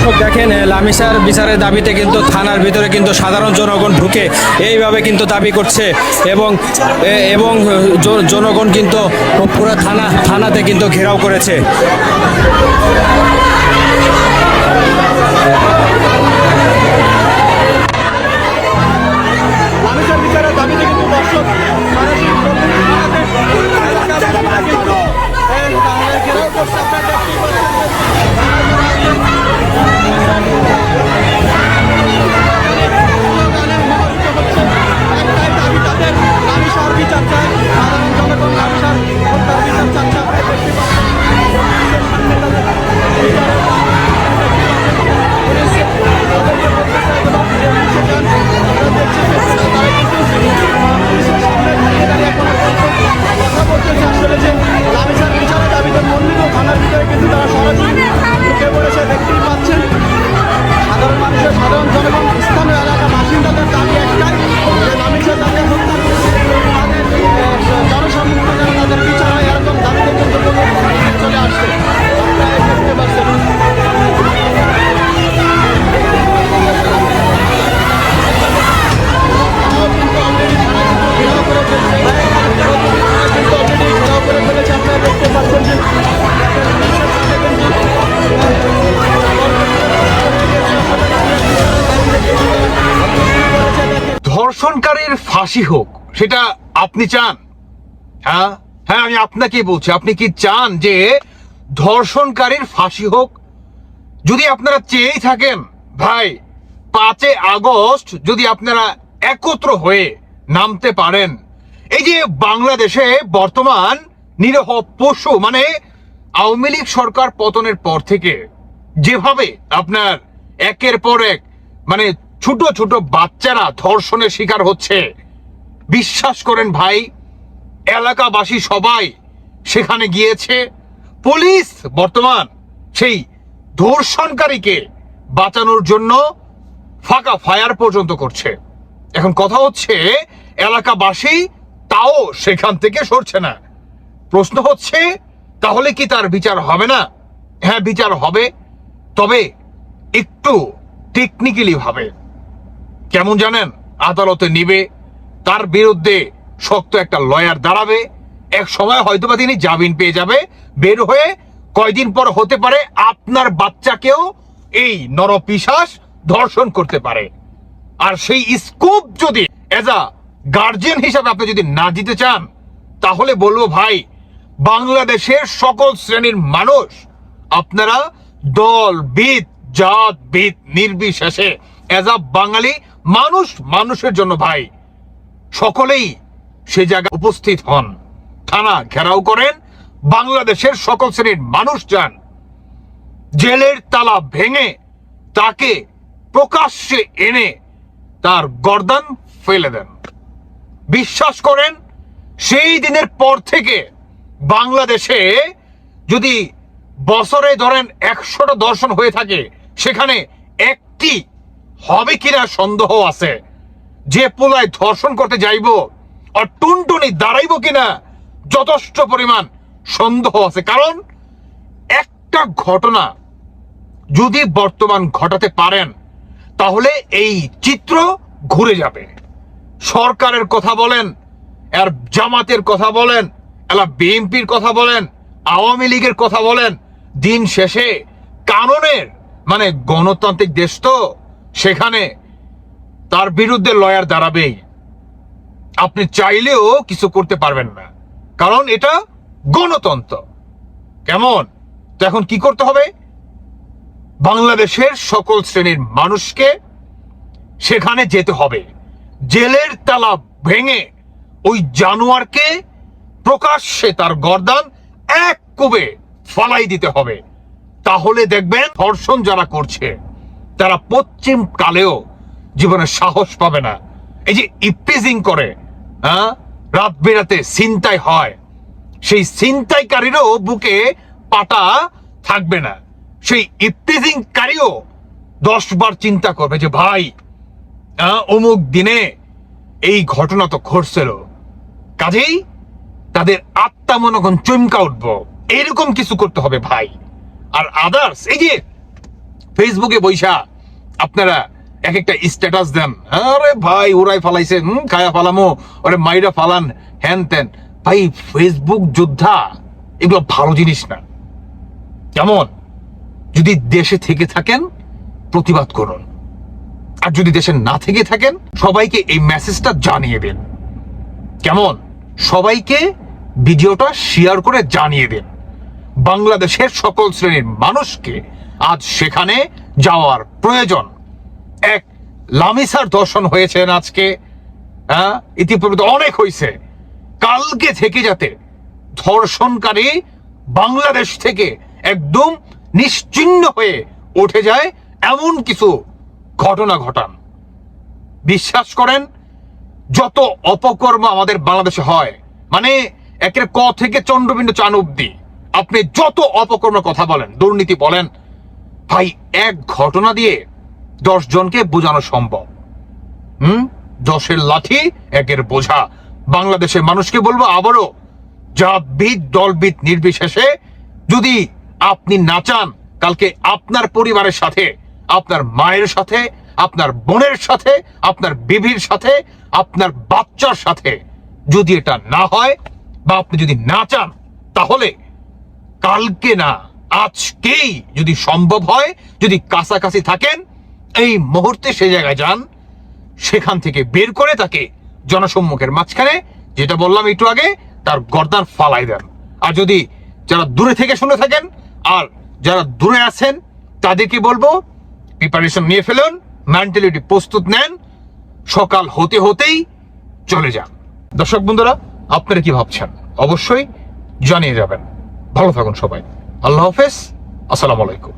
দর্শক দেখেন লামিসার বিচারের দাবিতে কিন্তু থানার ভিতরে কিন্তু সাধারণ জনগণ ঢুকে এইভাবে কিন্তু দাবি করছে এবং এবং জনগণ কিন্তু পুরো থানাতে কিন্তু ঘেরাও করেছে। লামিসার বিচারের দাবিতে কিন্তু দর্শক ঘেরাও করছে। আপনারা দেখতেই পাচ্ছেন সাধারণ মানুষের সাধারণ জনগণ স্থানীয় এলাকার বাসিন্দাদের দাবি একটাই যে লামিসা তাদের জনসম্মুখ যেন তাদের বিচার হয় এরকম দাবিতে কিন্তু চলে আসছে। আপনারা দেখতে পাচ্ছেন ধর্ষণকারীর ফাঁসি হোক, সেটা আপনি চান? হ্যাঁ হ্যাঁ, আমি আপনাকেই বলছি, আপনি কি চান যে ধর্ষণকারীর ফাঁসি হোক? যদি আপনারা চেয়েই থাকেন ভাই, 5 আগস্ট যদি আপনারা একত্র হয়ে নামতে পারেন, এই যে বাংলাদেশে বর্তমান নিরীহ পশু মানে আওয়ামী লীগ সরকার পতনের পর থেকে যেভাবে আপনার একের পর এক মানে ছোট ছোট বাচ্চারা ধর্ষণের শিকার হচ্ছে, বিশ্বাস করেন ভাই, এলাকাবাসী সবাই সেখানে গিয়েছে। পুলিশ বর্তমান সেই ধর্ষণকারীকে বাঁচানোর জন্য ফাঁকা ফায়ার পর্যন্ত করছে। এখন কথা হচ্ছে এলাকাবাসী তাও সেখান থেকে সরছে না। প্রশ্ন হচ্ছে তাহলে কি তার বিচার হবে না? হ্যাঁ, বিচার হবে, তবে একটু টেকনিক্যালি ভাবে। কেমন জানেন? আদালতে নিবে, তার বিরুদ্ধে শক্ত একটা লয়ার দাঁড়াবে, এক সময় হয়তোবা তিনি জামিন পেয়ে যাবে, বের হয়ে কয়দিন পর হতে পারে আপনার বাচ্চাকেও এই নরপিশাচ ধর্ষণ করতে পারে। আর সেই স্কোপ যদি এজ আ গার্জিয়ান হিসাবে আপনি যদি না দিতে চান, তাহলে বলবো ভাই, বাংলাদেশের সকল শ্রেণীর মানুষ আপনারা দল বিদ জাত বিদ নির্বিশেষে এজ আ বাঙালি মানুষ মানুষের জন্য ভাই সকলেই সে জায়গায় উপস্থিত হন, থানা ঘেরাও করেন, বাংলাদেশের সকল শ্রেণীর মানুষ যান, জেলের তালা ভেঙে তাকে প্রকাশ্যে এনে তার গর্দান ফেলে দেন। বিশ্বাস করেন, সেই দিনের পর থেকে বাংলাদেশে যদি বছরে ধরেন 100টা ধর্ষণ হয়ে থাকে, সেখানে একটি হবে কিনা সন্দেহ আছে। যে পোলায় ধর্ষণ করতে যাইব আর টুনটুনি দাঁড়াইব কিনা যথেষ্ট পরিমাণ সন্দেহ আছে। কারণ একটা ঘটনা যদি বর্তমান ঘটাতে পারেন, তাহলে এই চিত্র ঘুরে যাবে। সরকারের কথা বলেন, আর জামাতের কথা বলেন, এলা বিএনপির কথা বলেন, আওয়ামী লীগের কথা বলেন, দিন শেষে কানুনের মানে গণতান্ত্রিক দেশ তো, সেখানে তার বিরুদ্ধে লয়ার দাঁড়াবেই। আপনি চাইলেও কিছু করতে পারবেন না, কারণ এটা গণতন্ত্র। কেমন? তো এখন কি করতে হবে? বাংলাদেশের সকল শ্রেণীর মানুষকে সেখানে যেতে হবে, জেলের তালা ভেঙে ওই জানোয়ারকে প্রকাশ্যে তার গর্দান এক কোবে ফালাই দিতে হবে। তাহলে দেখবেন ধর্ষণ যারা করছে তারা পশ্চিম কালেও জীবনে সাহস পাবে না। এই যে ইপটিজিং করে, রাত বেরাতে ছিনতাই হয়, সেই ছিনতাইকারীরও বুকে পাটা থাকবে না। সেই ইপটিজিংকারীও 10 বার চিন্তা করবে যে ভাই অমুক দিনে এই ঘটনা তো ঘটছিল, কাজেই তাদের আত্মা মনগণ চমকা উঠবো, এরকম কিছু করতে হবে ভাই। আর আদার্স এই যে ফেসবুকে বইসা আপনারা এক একটা স্ট্যাটাস দেন, আরে ভাই ওরাই ফালাইছে, খায়া ফালামো, ওরে মাইরা ফালান, হ্যান ত্যান। ভাই ফেসবুক যোদ্ধা এগুলো ভালো জিনিস না। কেমন? যদি দেশে থেকে থাকেন প্রতিবাদ করুন, আর যদি দেশে না থেকে থাকেন সবাইকে এই মেসেজটা জানিয়ে দেন। কেমন? সবাইকে ভিডিওটা শেয়ার করে জানিয়ে দেন। বাংলাদেশের সকল শ্রেণীর মানুষকে আজ সেখানে যাওয়ার প্রয়োজন। এক লামিসার দর্শন হয়েছেন আজকে, ইতিপূর্বে অনেক হয়েছে। কালকে থেকে যাতে ধর্ষণকারী বাংলাদেশ থেকে একদম নিশ্চিহ্ন হয়ে উঠে যায় এমন কিছু ঘটনা ঘটান। বিশ্বাস করেন, যত অপকর্ম আমাদের বাংলাদেশে হয়, মানে একের ক থেকে চন্দ্রবিন্দু চান অব্দি আপনি যত অপকর্মের কথা বলেন, দুর্নীতি বলেন, ভাই এক ঘটনা দিয়ে 10 জনকে বোঝানো সম্ভব। 10-এর লাঠি 1-এর বোঝা। বাংলাদেশের মানুষকে বলবো আবারও, জাতভিদ দলভিদ নির্বিশেষে যদি আপনি না চান কালকে আপনার পরিবারের সাথে, আপনার মায়ের সাথে, আপনার বোনের সাথে, আপনার বিবির সাথে, আপনার বাচ্চার সাথে যদি এটা না হয়, বা আপনি যদি না চান, তাহলে কালকে না আজকেই যদি সম্ভব হয়, যদি কাছাকাছি থাকেন, এই মুহূর্তে সে জায়গায় যান, সেখান থেকে বের করে তাকে জনসম্মুখের মাঝখানে, যেটা বললাম একটু আগে, তার গর্দান ফালাই দেন। আর যদি যারা দূরে থেকে শুনে থাকেন, আর যারা দূরে আছেন, তাদেরকে বলবো প্রিপারেশন নিয়ে ফেলুন, মেন্টালিটি প্রস্তুত নেন, সকাল হতে হতেই চলে যান। দর্শক বন্ধুরা, আপনারা কি ভাবছেন অবশ্যই জানিয়ে যাবেন। ভালো থাকুন সবাই। আল্লাহ হাফেজ। আসসালামু আলাইকুম।